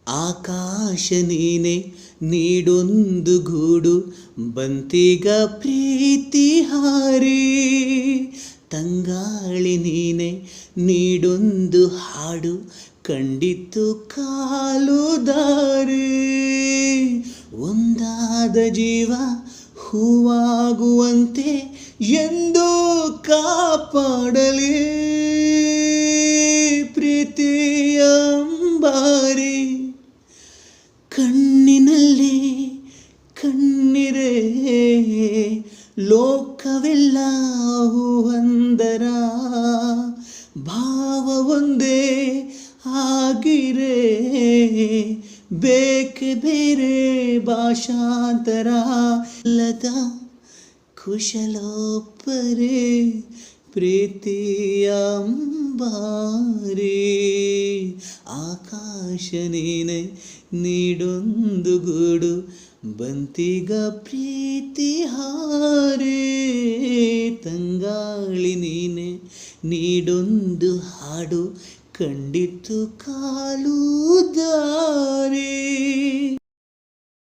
ಆಕಾಶ ನೀನೆ ನೀಡೊಂದು ಗೂಡು ಬಂತೀಗ ಪ್ರೀತಿ ಹಾರಿ. ತಂಗಾಳಿ ನೀನೆ ನೀಡೊಂದು ಹಾಡು ಕಂಡಿತ್ತು ಕಾಲು ದಾರಿ. ಒಂದಾದ ಜೀವ ಹೂವಾಗುವಂತೆ ಎಂದು ಕಾಪಾಡಲಿ ಪ್ರೀತಿಯ ಅಂಬಾರಿ. ಕಣ್ಣಿನಲ್ಲಿ ಕಣ್ಣಿರೆ ಲೋಕವೆಲ್ಲ ಹೂವಂದರ ಭಾವ ಒಂದೇ ಆಗಿರೆ ಬೇಕೆ ಬೇರೆ ಭಾಷಾಂತರ ಲದ ಕುಶಲೋಪರೆ ಪ್ರೀತಿಯ ಅಂಬಾರಿ. ಆಕಾಶ ನೀನೆ ನೀಡೊಂದು ಗೂಡು ಬಂತೀಗ ಪ್ರೀತಿ ಹಾರಿ. ತಂಗಾಳಿ ನೀನೆ ನೀಡೊಂದು ಹಾಡು ಕಂಡಿತ್ತು ಕಾಲು ದಾರಿ.